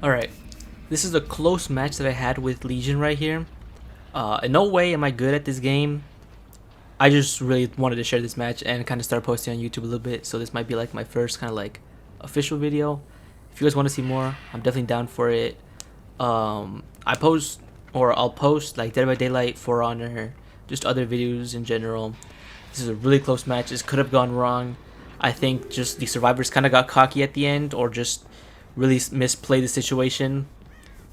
Alright, this is a close match that I had with Legion right here. In no way am I good at this game. I just really wanted to share this match and kind of start posting on YouTube a little bit. So this might be like my first kind of like official video. If you guys want to see more, I'm definitely down for it. I'll post like Dead by Daylight, For Honor, just other videos in general. This is a really close match. This could have gone wrong. I think just the survivors kind of got cocky at the end, or just really misplayed the situation.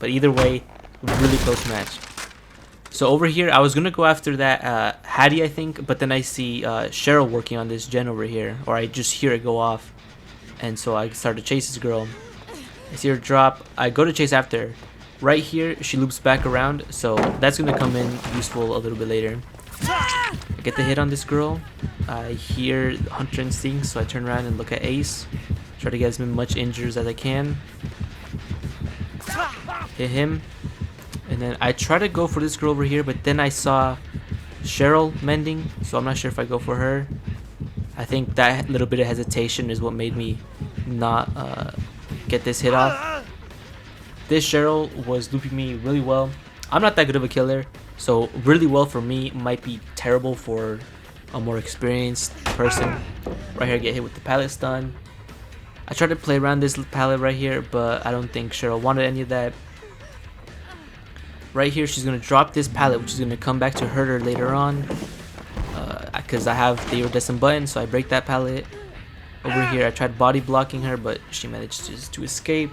But either way, really close match. So over here, I was gonna go after that Hattie, I think, but then I see Cheryl working on this gen over here, or I just hear it go off, and so I start to chase this girl. I see her drop. I go to chase after her. Right here, she loops back around, so that's gonna come in useful a little bit later. I get the hit on this girl. I hear Hunter Instinct, so I turn around and look at Ace. Try to get as much injuries as I can. Hit him. And then I try to go for this girl over here, but then I saw Cheryl mending, so I'm not sure if I go for her. I think that little bit of hesitation is what made me not get this hit off. This Cheryl was looping me really well. I'm not that good of a killer, so really well for me might be terrible for a more experienced person. Right here, I get hit with the pallet stun. I tried to play around this pallet right here, but I don't think Cheryl wanted any of that. Right here, she's going to drop this pallet, which is going to come back to hurt her later on. Because I have the iridescent button, so I break that pallet. Over here, I tried body blocking her, but she managed to escape.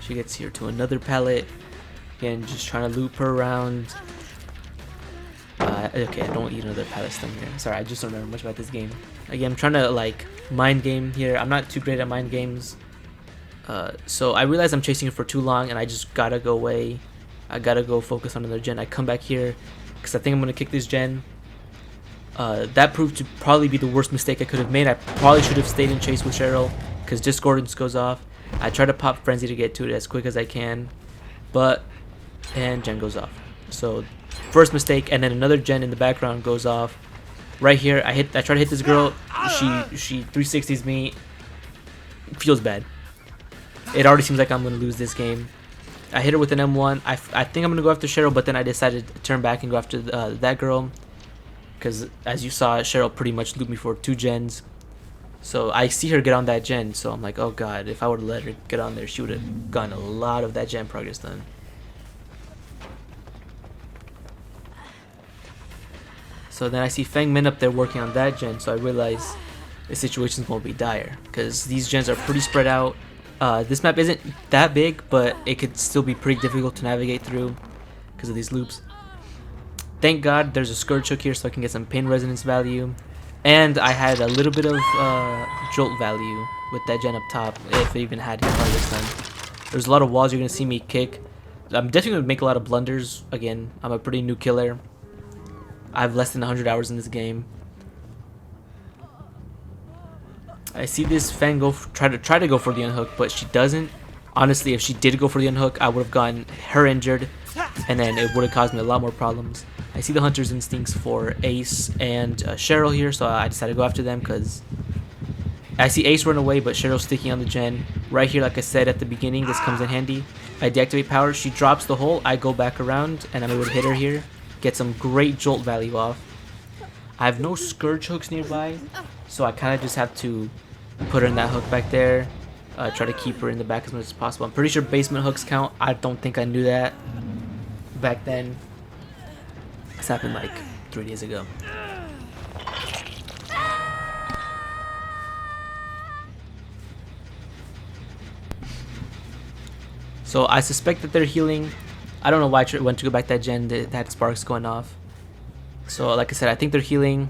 She gets here to another pallet. Again, just trying to loop her around. Okay, I don't eat another pallet stun here. Sorry, I just don't remember much about this game. Again, I'm trying to like mind game here. I'm not too great at mind games. So I realize I'm chasing her for too long, and I just gotta go away. I gotta go focus on another gen. I come back here because I think I'm gonna kick this gen. That proved to probably be the worst mistake I could have made. I probably should have stayed in chase with Cheryl because Discordance goes off. I try to pop Frenzy to get to it as quick as I can, and gen goes off. So first mistake, and then another gen in the background goes off. Right here, I try to hit this girl. She 360s me. Feels bad. It already seems like I'm gonna lose this game. I hit her with an M1. I think I'm gonna go after Cheryl, but then I decided to turn back and go after that girl, because as you saw, Cheryl pretty much looped me for 2 gens. So I see her get on that gen, so I'm like, oh god, if I would have let her get on there, she would have gotten a lot of that gen progress done. So then I see Feng Min up there working on that gen, so I realize the situation's gonna be dire, because these gens are pretty spread out. This map isn't that big, but it could still be pretty difficult to navigate through because of these loops. Thank God there's a Scourge Hook here, so I can get some pain resonance value. And I had a little bit of jolt value with that gen up top, if it even had hit this time. There's a lot of walls you're going to see me kick. I'm definitely going to make a lot of blunders. Again, I'm a pretty new killer. I have less than 100 hours in this game. I see this Fang try to go for the unhook, but she doesn't. Honestly, if she did go for the unhook, I would have gotten her injured, and then it would have caused me a lot more problems. I see the Hunter's Instincts for Ace and Cheryl here, so I decided to go after them because I see Ace run away, but Cheryl's sticking on the gen. Right here, like I said at the beginning, this comes in handy. I deactivate power, she drops the hole, I go back around, and I'm able to hit her here. Get some great jolt value off. I have no Scourge hooks nearby, so I kind of just have to put her in that hook back there. Try to keep her in the back as much as possible. I'm pretty sure basement hooks count. I don't think I knew that back then. This happened like 3 days ago. So I suspect that they're healing. I don't know why I went to go back that gen that had sparks going off. So like I said, I think they're healing.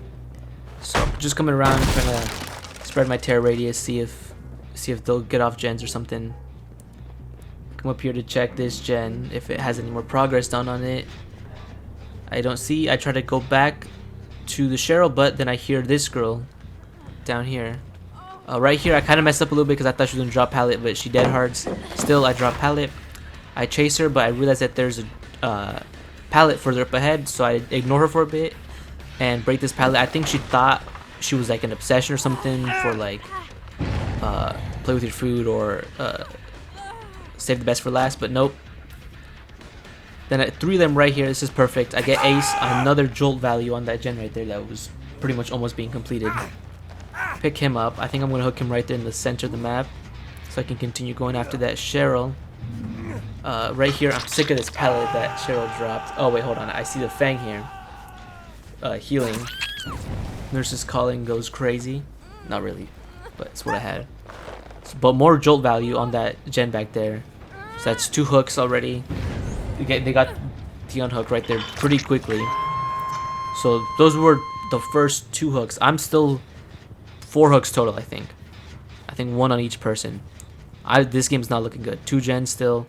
So I'm just coming around trying to spread my terror radius, see if they'll get off gens or something. Come up here to check this gen if it has any more progress done on it. I don't see. I try to go back to the Cheryl, but then I hear this girl down here. Right here, I kind of messed up a little bit because I thought she was gonna drop pallet, but she dead hards. Still, I drop pallet. I chase her, but I realize that there's a pallet further up ahead, so I ignore her for a bit and break this pallet. I think she thought she was like an obsession or something for like play with your food or save the best for last, but nope. Then I 3 of them right here. This is perfect. I get ace, another jolt value on that gen right there that was pretty much almost being completed. Pick him up. I think I'm going to hook him right there in the center of the map so I can continue going after that Cheryl. Right here, I'm sick of this pallet that Cheryl dropped. Oh, wait, hold on. I see the Fang here. Healing. Nurse's Calling goes crazy. Not really, but it's what I had. But more jolt value on that gen back there. So that's 2 hooks already. They got the unhook right there pretty quickly. So those were the first 2 hooks. I'm still 4 hooks total, I think. I think 1 on each person. This game's not looking good. 2 gens still.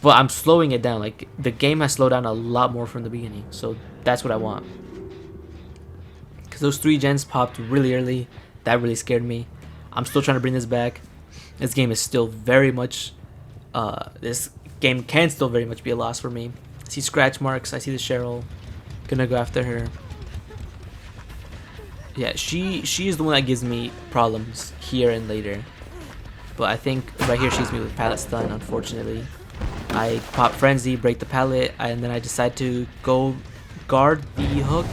But I'm slowing it down. Like, the game has slowed down a lot more from the beginning. So that's what I want. Because those 3 gens popped really early. That really scared me. I'm still trying to bring this back. This game is still very much... this game can still very much be a loss for me. I see scratch marks. I see the Cheryl. Gonna go after her. Yeah, she is the one that gives me problems here and later. But I think right here she gives me with pallet stun, unfortunately. I pop Frenzy, break the pallet, and then I decide to go guard the hook,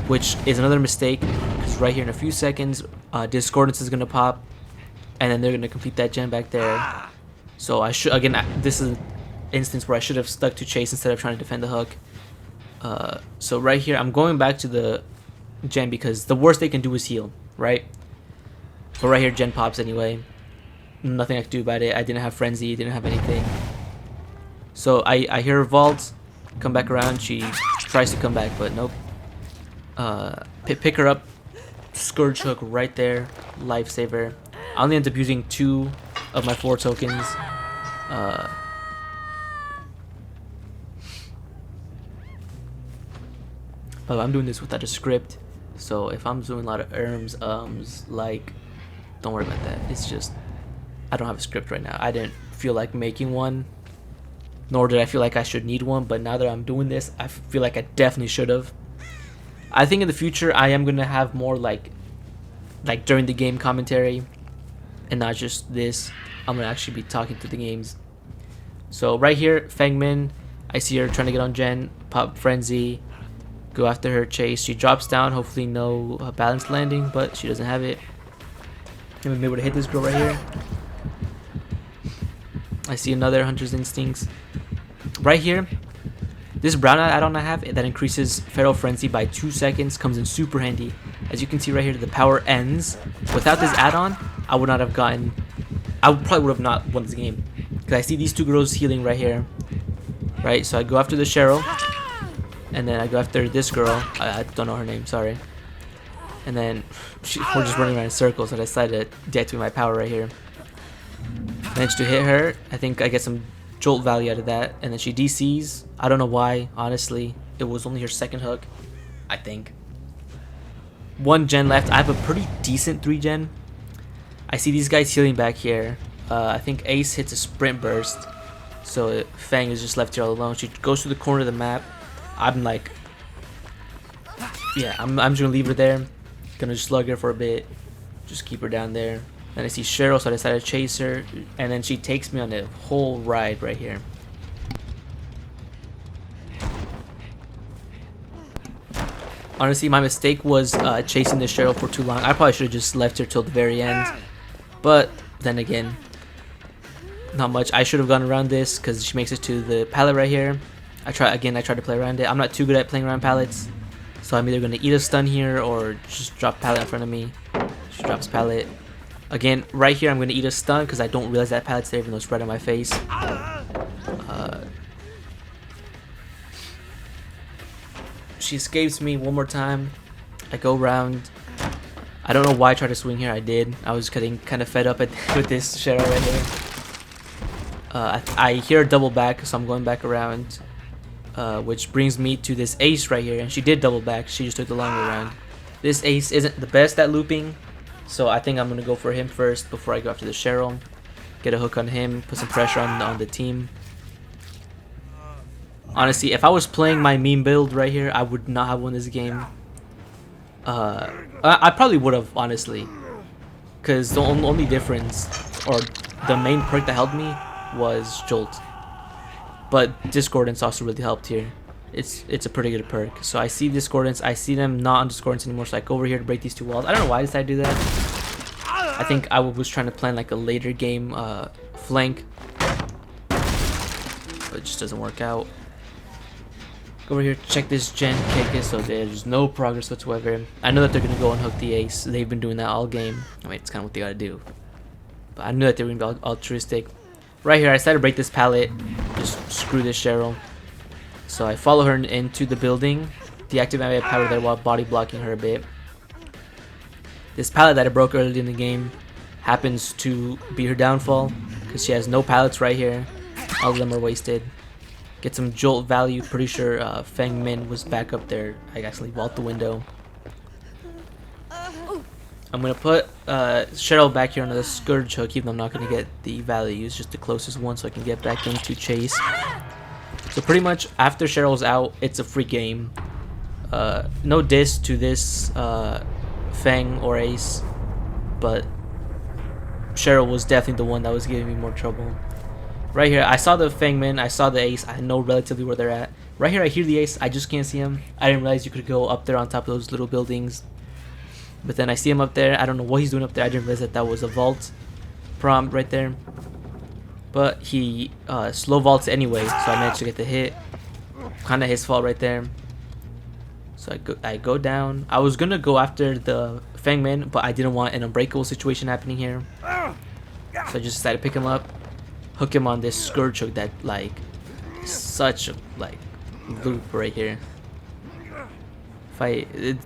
which is another mistake, because right here in a few seconds, Discordance is going to pop, and then they're going to complete that gen back there. So I should, again, this is an instance where I should have stuck to chase instead of trying to defend the hook. So right here, I'm going back to the gen because the worst they can do is heal, right? But right here, gen pops anyway. Nothing I could do about it. I didn't have Frenzy, didn't have anything. So I hear her vault, come back around. She tries to come back, but nope. Pick her up, Scourge Hook right there, lifesaver. I only end up using 2 of my 4 tokens. But I'm doing this without a script, so if I'm doing a lot of like, don't worry about that. It's just I don't have a script right now. I didn't feel like making one, nor did I feel like I should need one, but now that I'm doing this, I feel like I definitely should have. I think in the future I am gonna have more like during the game commentary and not just this. I'm gonna actually be talking to the games. So right here, Fangmin, I see her trying to get on gen, pop Frenzy, go after her, chase. She drops down, hopefully no balanced landing, but she doesn't have it. I'm gonna be able to hit this girl right here. I see another Hunter's Instincts. Right here, this brown add-on I have that increases Feral Frenzy by 2 seconds comes in super handy. As you can see right here, the power ends. Without this add-on, I would not have gotten... I probably would have not won this game. Because I see these 2 girls healing right here. Right, so I go after the Cheryl. And then I go after this girl. I don't know her name, sorry. And then we're just running around in circles, and I decided to deactivate my power right here. Managed to hit her. I think I get some jolt value out of that. And then she DCs. I don't know why, honestly. It was only her 2nd hook, I think. 1 gen left. I have a pretty decent 3 gen. I see these guys healing back here. I think Ace hits a sprint burst. So Fang is just left here all alone. She goes to the corner of the map. I'm like... yeah, I'm just gonna leave her there. Gonna just slug her for a bit. Just keep her down there. Then I see Cheryl, so I decided to chase her. And then she takes me on the whole ride right here. Honestly, my mistake was chasing the Cheryl for too long. I probably should have just left her till the very end. But then again, not much. I should have gone around this because she makes it to the pallet right here. I tried to play around it. I'm not too good at playing around pallets. So I'm either going to eat a stun here or just drop pallet in front of me. She drops pallet. Again, right here I'm going to eat a stun because I don't realize that pallet's there even though it's right on my face. She escapes me one more time. I go around. I don't know why I tried to swing here. I did. I was getting kind of fed up with this Cheryl right here. I hear a double back, so I'm going back around. Which brings me to this Ace right here. And she did double back. She just took the long way around. This Ace isn't the best at looping. So I think I'm going to go for him first before I go after the Cheryl. Get a hook on him. Put some pressure on the team. Honestly, if I was playing my meme build right here, I would not have won this game. I probably would have, honestly. because the only difference, or the main perk that helped me, was Jolt. But Discordance also really helped here. It's a pretty good perk. So I see Discordance, I see them not on Discordance anymore, so I go over here to break these two walls. I don't know why I decided to do that. I think I was trying to plan like a later game flank, but it just doesn't work out. Go over here, check this gen kick it, so there's no progress whatsoever. I know that they're gonna go and hook the ace. They've been doing that all game. I mean, it's kind of what they gotta do. But I knew that they were gonna be altruistic. Right here, I decided to break this pallet. Just screw this Cheryl. So I follow her into the building, deactivate my power there while body blocking her a bit. This pallet that I broke early in the game happens to be her downfall, because she has no pallets right here. All of them are wasted. Get some jolt value. Pretty sure Feng Min was back up there. I actually vault the window. I'm gonna put Cheryl back here on the Scourge Hook, even though I'm not gonna get the values, just the closest one, so I can get back into chase. So pretty much after Cheryl's out, it's a free game. No diss to this Feng or Ace, but Cheryl was definitely the one that was giving me more trouble. Right here, I saw the Feng Min, I saw the Ace, I know relatively where they're at. Right here, I hear the Ace, I just can't see him. I didn't realize you could go up there on top of those little buildings. But then I see him up there, I don't know what he's doing up there, I didn't realize that that was a vault prompt right there. But he slow vaults anyway, so I managed to get the hit. Kind of his fault right there. So I go down. I was gonna go after the Feng Min, but I didn't want an unbreakable situation happening here. So I just decided to pick him up, hook him on this Scourge Hook that like is such a like loop right here.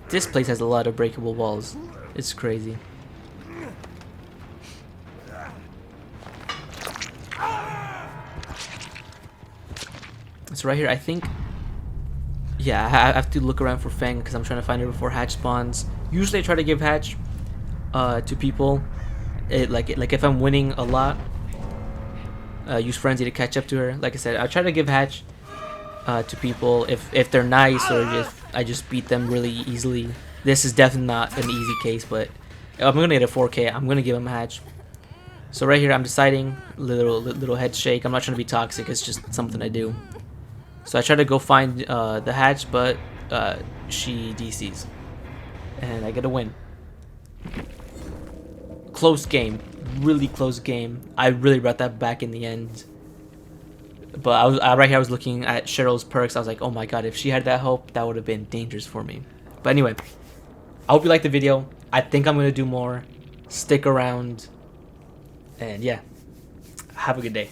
This place has a lot of breakable walls. It's crazy. So right here, I think, yeah, I have to look around for Feng because I'm trying to find her before hatch spawns. Usually I try to give hatch to people. Like if I'm winning a lot, use frenzy to catch up to her. Like I said, I try to give hatch to people if they're nice, or if I just beat them really easily. This is definitely not an easy case, but if I'm gonna get a 4K, I'm gonna give him a hatch. So right here, I'm deciding, little head shake. I'm not trying to be toxic. It's just something I do. So I try to go find the hatch, but she DCs, and I get a win. Close game, really close game. I really brought that back in the end. But right here, I was looking at Cheryl's perks. I was like, oh my god, if she had that hope, that would have been dangerous for me. But anyway, I hope you liked the video. I think I'm gonna do more. Stick around, and yeah, have a good day.